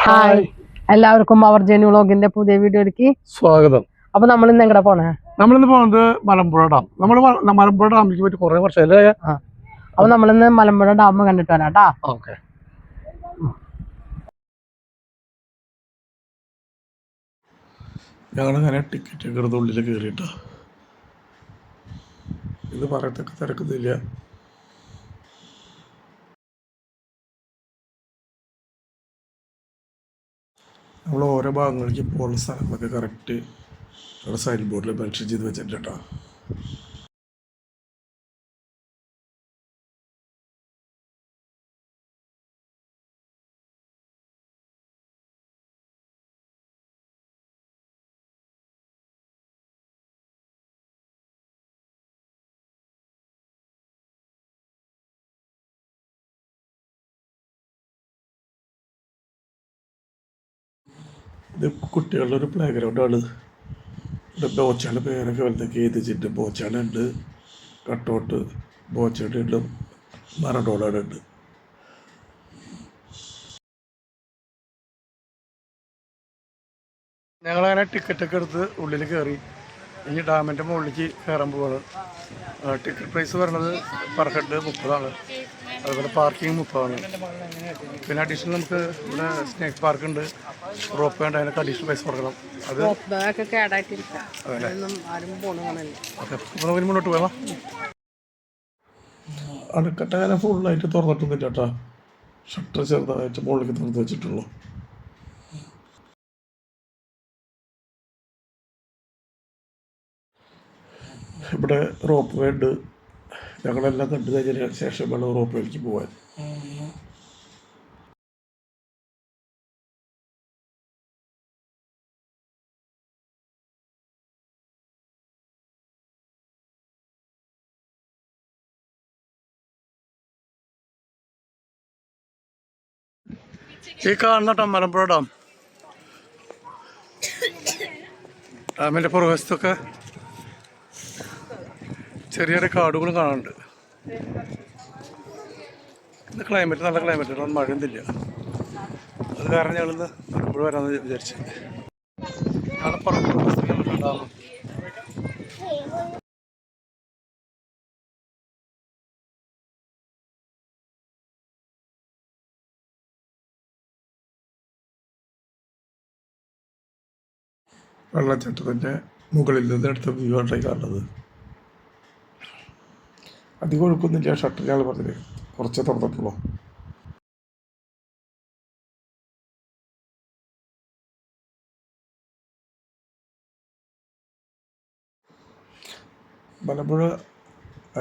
Hi എല്ലാവർക്കും അവർ ജെനു വ്ലോഗിന്റെ പുതിയ വീഡിയോയിലേക്ക് സ്വാഗതം. അപ്പൊ നമ്മൾ ഇന്ന് എങ്ങടെ പോണേ? നമ്മളിന്ന് പോകുന്നത് മലമ്പുഴ ഡാം. നമ്മൾ മലമ്പുഴ ഡാമിലേക്ക് പോയിട്ട് കുറെ വർഷമല്ലേ. അപ്പൊ നമ്മളിന്ന് മലമ്പുഴ ഡാം കണ്ടിട്ട് വരാം കേട്ടാ. ഓക്കെ. ഞങ്ങളിങ്ങനെ ടിക്കറ്റ് ഒക്കെ എടുത്ത് ഉള്ളിൽ കയറിയിട്ടാ. ഇത് പറയത്തൊക്കെ തിരക്കുന്നില്ല. നമ്മൾ ഓരോ ഭാഗങ്ങളിലേക്ക് പോകുന്ന സ്ഥലങ്ങളൊക്കെ കറക്റ്റ് അവിടെ സൈൻ ബോർഡിൽ മെൻഷൻ ചെയ്ത് വെച്ചിട്ടുണ്ട് കേട്ടോ. ഇത് കുട്ടികളുടെ ഒരു പ്ലേ ഗ്രൗണ്ടാണ്. ഇവിടെ ബോച്ചയുടെ പേരൊക്കെ വലുതൊക്കെ എഴുതിച്ചിട്ട് ബോച്ചയുടെ ഉണ്ട്, കട്ടൗട്ട് ബോച്ചയുടെ ഉണ്ട്, മറഡോണയുടെ ഉണ്ട്. ഞങ്ങളങ്ങനെ ടിക്കറ്റൊക്കെ എടുത്ത് ഉള്ളിൽ കയറി. ഇനി ഡാമിൻ്റെ മുകളിലേക്ക് കയറാൻ പോവാണ്. ടിക്കറ്റ് പ്രൈസ് വരുന്നത് പെർ ഹെഡ് 30 അതുപോലെ പാർക്കിംഗ് 30. പിന്നെ അഡീഷണൽ നമുക്ക് ഇവിടെ സ്നേക്ക് പാർക്ക് ഉണ്ട്, റോപ്പ് ഉണ്ട്, അതിനൊക്കെ അഡീഷണൽ പൈസ കൊടുക്കണം. അത് മുന്നോട്ട് പോകാം. അണക്കെട്ട് അങ്ങനെ ഫുള്ളായിട്ട് തുറന്നിട്ടൊന്നുമില്ല കേട്ടോ. ഷട്ടർ ചെറുതായിട്ട് മുകളിലേക്ക് തുറന്ന് വെച്ചിട്ടുള്ളൂ. ഇവിടെ റോപ്പ് വേ ഉണ്ട്. ഞങ്ങളെല്ലാം കണ്ടു കഴിഞ്ഞതിന് ശേഷം വേണം റോപ്പ് വേയിലേക്ക് പോകാൻ. ഈ കാണുന്ന മലമ്പുഴ ഡാം. ഡാമിൻ്റെ പുറവശത്തൊക്കെ ചെറിയ ചെറിയ കാടുകൾ കാണാനുണ്ട്. ഇന്ന് ക്ലൈമറ്റ് നല്ല ക്ലൈമറ്റ്, മഴയൊന്നുമില്ല. അത് കാരണം ഞങ്ങളിന്ന് മലമ്പുഴ വരാമെന്ന് വിചാരിച്ചു. നാളെ പുറത്ത് ഡാം. വെള്ളച്ചാട്ടത്തിൻ്റെ മുകളിൽ നിന്ന് എടുത്ത വ്യൂ ആയിട്ടായി കാണുന്നത്. അധികം ഒഴുക്കൊന്നുമില്ല. ഷട്ടർ ഞങ്ങൾ പറഞ്ഞില്ലേ, കുറച്ചേ തുറന്നിട്ടുള്ളൂ. മലമ്പുഴ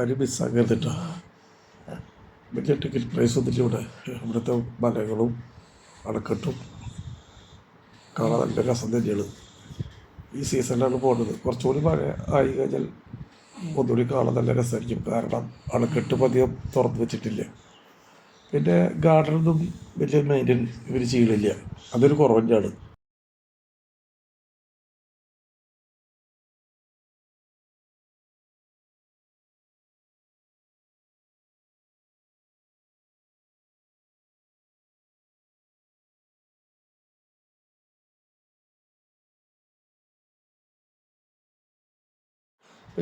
ആരും മിസ്സാക്കരുതിട്ടോ. വലിയ ടിക്കറ്റ് പ്രൈസ് ഒന്നില്ല ഇവിടെ. ഇവിടുത്തെ മലകളും അണക്കെട്ടും കാണാൻ നല്ല രസം തന്നെയാണ്. ഈ സീസണിലാണ് പോകുന്നത്. കുറച്ചുകൂടി മഴ ആയി കഴിഞ്ഞാൽ ഒന്നുകൂടി കാണാൻ നല്ല രസമായിരിക്കും. കാരണം അണക്കെട്ട് പതിയം തുറന്നു വെച്ചിട്ടില്ല. പിന്നെ ഗാർഡനൊന്നും വലിയ മെയിൻറ്റെയിൻ ഇവർ ചെയ്യണില്ല. അതൊരു കുറവ് തന്നെയാണ്.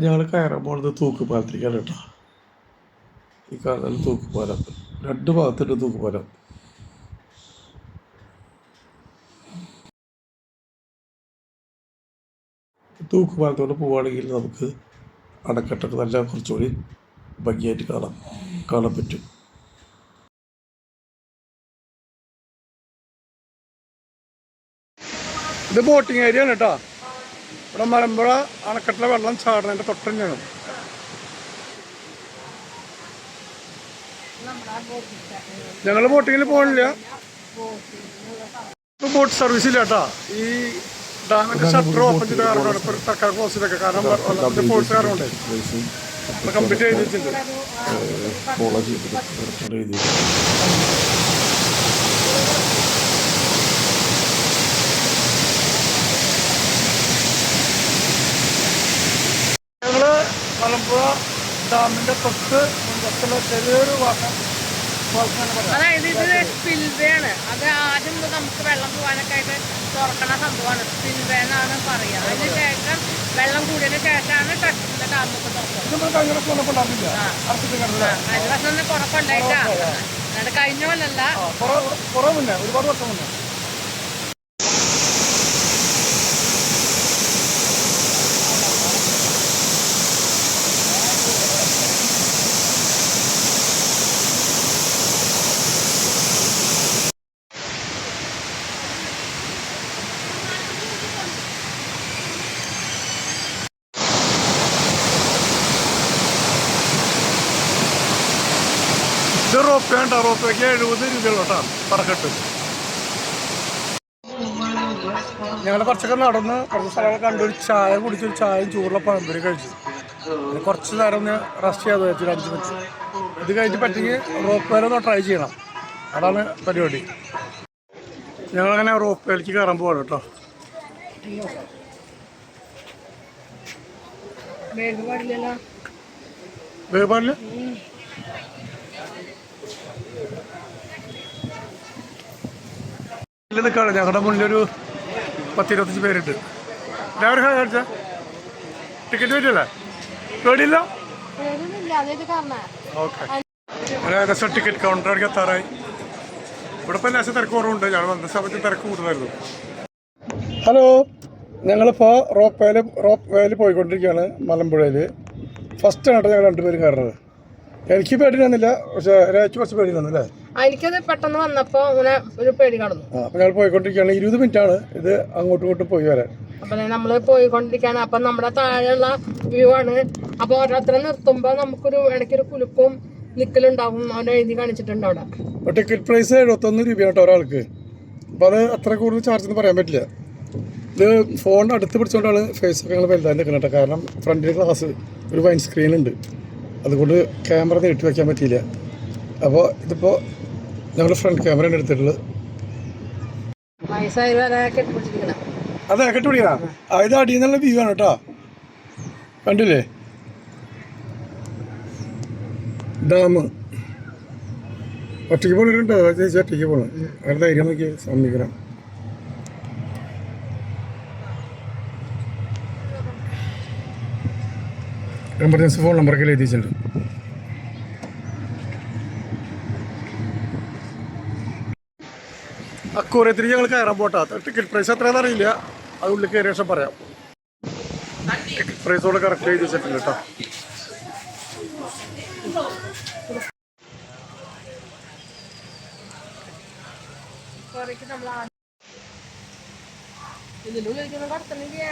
ഞങ്ങൾ കയറാൻ പോകുന്നത് തൂക്കുപാലത്തിലേക്കാണ് കേട്ടോ. ഈ കാണുന്ന തൂക്കുപാലം, 2 ഭാഗത്തുണ്ട് തൂക്കുപാലം. തൂക്കുപാലത്തോട് പോവുകയാണെങ്കിൽ നമുക്ക് അണക്കെട്ടൊക്കെ നല്ല കുറച്ചുകൂടി ഭംഗിയായിട്ട് കാണാൻ പറ്റും. ഇത് ബോട്ടിങ് ഏരിയ ആണ് കേട്ടോ. ഇവിടെ മലമ്പുഴ അണക്കെട്ടിലെ വെള്ളം ചാടുന്നതിൻ്റെ തൊട്ട് തന്നെയാണ്. ഞങ്ങൾ ബോട്ടിങ്ങിൽ പോകണില്ല. ഇപ്പോൾ ബോട്ട് സർവീസ് ഇല്ല കേട്ടോ. ഈ ഡാമിൻ്റെ ഷട്ടർ ഓപ്പൺ ചെയ്ത കാരണമാണ് ഇപ്പോൾ തൽക്കാലം ക്ലോസ് ചെയ്തൊക്കെ. കാരണം ഫോഴ്സ് കാരണമുണ്ട്. കംപ്ലീറ്റ് ചെയ്ത് വെച്ചിട്ടുണ്ട്. ഞങ്ങൾ മലമ്പുഴ ഡാമിൻ്റെ തൊട്ട് മുൻപത്തുള്ള ചെറിയൊരു അതായത് ഇത് സ്പിൽവേ ആണ്. അത് ആദ്യം നമുക്ക് വെള്ളം തുറക്കാനൊക്കെ ആയിട്ട് തുറക്കണ സംഭവമാണ്. സ്പിൽവേ എന്നാണ് പറയുക. അതിന് ശേഷം വെള്ളം കൂടിയതിന് ശേഷമാണ് ട്രക്കിന്റെ ഡാമൊക്കെ തുറക്കുന്നത്. കഴിഞ്ഞ വർഷം തന്നെ കുഴപ്പമുണ്ടായിട്ടാ, അല്ലാണ്ട് കഴിഞ്ഞ പോലല്ല. ഒരുപാട് വർഷം മുന്നേ. ഇത് റോപ്പ് വേണ്ട, റോപ്പയ്ക്ക് 70 രൂപയുള്ളൂ കേട്ടോ പറക്കെട്ട്. ഞങ്ങൾ കുറച്ചൊക്കെ നടന്ന് കുറച്ച് സ്ഥലങ്ങൾ കണ്ടു, ഒരു ചായ കുടിച്ചൊരു ചായയും ചൂടുള്ള പഴംപൊരി കഴിച്ചു. കുറച്ച് നേരം ഒന്ന് റെസ്റ്റ് ചെയ്യാതെ വെച്ചു, 5 മിനിറ്റ്. ഇത് കഴിഞ്ഞ് പറ്റിയെങ്കിൽ റോപ്പ് വേല ഒന്ന് ട്രൈ ചെയ്യണം, അതാണ് പരിപാടി. ഞങ്ങളങ്ങനെ റോപ്പ് വേലേക്ക് കയറാൻ പോവാണ് കേട്ടോ. വേഗം പാടില്ല. നിൽക്കാണ് ഞങ്ങളുടെ മുന്നിലൊരു 10-25 പേരുണ്ട്. എല്ലാവരും കാണിച്ച ടിക്കറ്റ് പറ്റില്ല, പേടിയില്ല. ഓക്കെ, ഏകദേശം ടിക്കറ്റ് കൗണ്ടറിലേക്ക് എത്താറായി. ഇവിടെ ഇപ്പം ലേശം തിരക്ക് കുറവുണ്ട്, ഞങ്ങൾ വന്ന സമയത്ത് തിരക്ക് കൂടുതലായിരുന്നു. ഹലോ, ഞങ്ങളിപ്പോൾ റോപ്പ് വേയിൽ പോയിക്കൊണ്ടിരിക്കുകയാണ് മലമ്പുഴയിൽ. ഫസ്റ്റാണ് കേട്ടോ ഞങ്ങൾ 2 പേരും കയറുന്നത്. എനിക്ക് പേടി തന്നില്ല, പക്ഷേ ഒരാഴ്ച കുറച്ച് പേടി തന്നല്ലേ. എനിക്കത് പെട്ടെന്ന് വന്നപ്പോ അങ്ങനെ ഒരു പേടി കടന്നു. അപ്പൊ ഞങ്ങൾ പോയിക്കൊണ്ടിരിക്കുകയാണ്. 20 മിനിറ്റ് ആണ് ഇത് അങ്ങോട്ടും ഇങ്ങോട്ടും പോയി വരാൻ. അപ്പൊ നമ്മള് പോയിക്കൊണ്ടിരിക്കുകയാണ്. അപ്പൊ നമ്മുടെ താഴെയുള്ള വ്യൂ ആണ്. അപ്പൊ ഓരോരുത്തരെ നിർത്തുമ്പോ നമുക്കൊരു ഇടയ്ക്കൊരു കുലുക്കും നിക്കലുണ്ടാവും. അവൻ എഴുതി കാണിച്ചിട്ടുണ്ട് അവിടെ. ടിക്കറ്റ് പ്രൈസ് 71 രൂപയാണ് കേട്ടോ ഒരാൾക്ക്. അപ്പോൾ അത് അത്ര കൂടുതൽ ചാർജ് എന്ന് പറയാൻ പറ്റില്ല. ഇത് ഫോൺ അടുത്ത് പിടിച്ചുകൊണ്ടാണ് ഫേസൊക്കെ ഞങ്ങൾ വലുതായി നിൽക്കുന്നത് കേട്ടോ. കാരണം ഫ്രണ്ടിൽ ഗ്ലാസ് ഒരു വൈൻ സ്ക്രീനുണ്ട്, അതുകൊണ്ട് ക്യാമറ നീട്ടി വയ്ക്കാൻ പറ്റിയില്ല. അപ്പോൾ ഇതിപ്പോൾ ഞങ്ങൾ ഫ്രണ്ട് ക്യാമറയാണ് എടുത്തിട്ടുള്ളത്. അതെ, കെട്ടുപിടിക്കണ ഇത് അടിയിൽ നിന്നുള്ള വ്യൂ ആണ് കേട്ടോ. കണ്ടില്ലേ ഡാം. ഒറ്റയ്ക്ക് പോകണുണ്ടോ ചേച്ചി? ഒറ്റയ്ക്ക് പോകണം, അവരുടെ ധൈര്യം നോക്കി സമ്മതിക്കണം. എമർജൻസി ഫോൺ നമ്പറൊക്കെ എഴുതിയിട്ടുണ്ട്. അക്കൂറത്തിൽ ഞങ്ങൾ കയറാൻ പോട്ടാ. ടിക്കറ്റ് പ്രൈസ് എത്രയാണെന്ന് അറിയില്ല, അത് ഉള്ളിൽ കയറിയ ശേഷം പറയാം. ടിക്കറ്റ് പ്രൈസോടെ കറക്റ്റ് എഴുതി വെച്ചിട്ടുണ്ട് കേട്ടോ. ഇതിനുള്ളിൽ കടത്തണെങ്കിൽ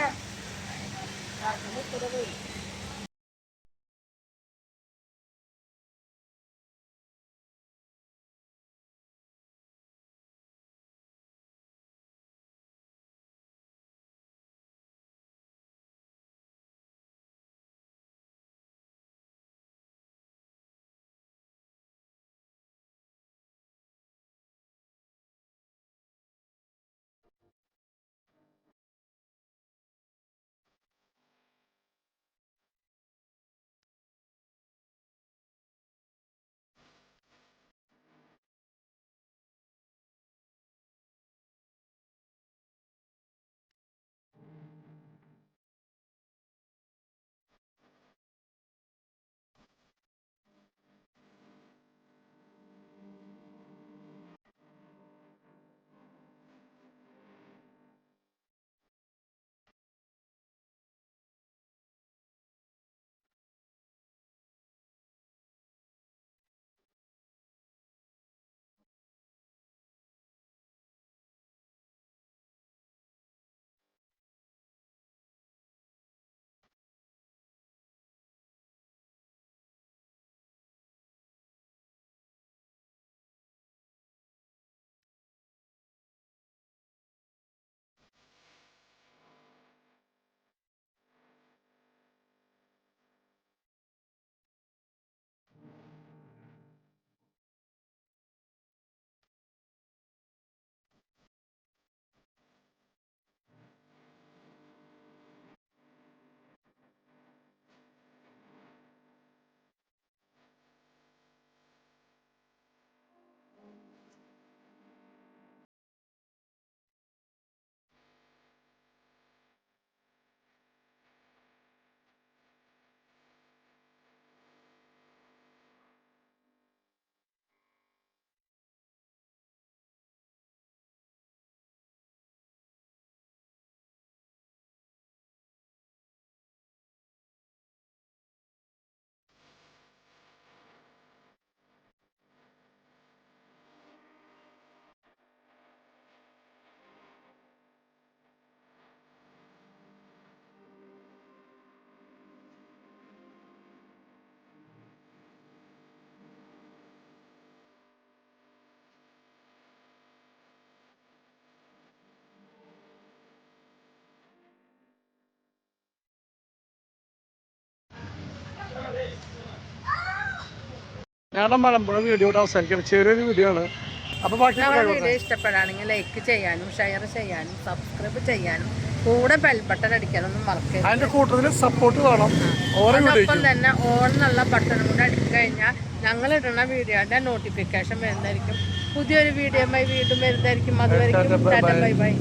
ഞങ്ങളുടെ മലമ്പുഴ വീഡിയോ ഇവിടെ അവസാനിക്കണം. ചെറിയൊരു വീഡിയോ ആണ്. അപ്പോൾ ബാക്കി ഞങ്ങളുടെ വീഡിയോ ഇഷ്ടപ്പെടുകയാണെങ്കിൽ ലൈക്ക് ചെയ്യാനും ഷെയർ ചെയ്യാനും സബ്സ്ക്രൈബ് ചെയ്യാനും കൂടെ ബെൽ ബട്ടൺ അടിക്കാനൊന്നും മറക്കരുത്. അതിൻ്റെ കൂട്ടത്തിൽ സപ്പോർട്ട് വേണം. അതോടൊപ്പം തന്നെ ഓൾ എന്നുള്ള ബട്ടണും കൂടെ അടിച്ചു കഴിഞ്ഞാൽ ഞങ്ങൾ ഇടുന്ന വീഡിയോയുടെ നോട്ടിഫിക്കേഷൻ വരുന്നതായിരിക്കും. പുതിയൊരു വീഡിയോയുമായി വീണ്ടും വരുന്നതായിരിക്കും. അതുവരെയും ബൈ ബൈ.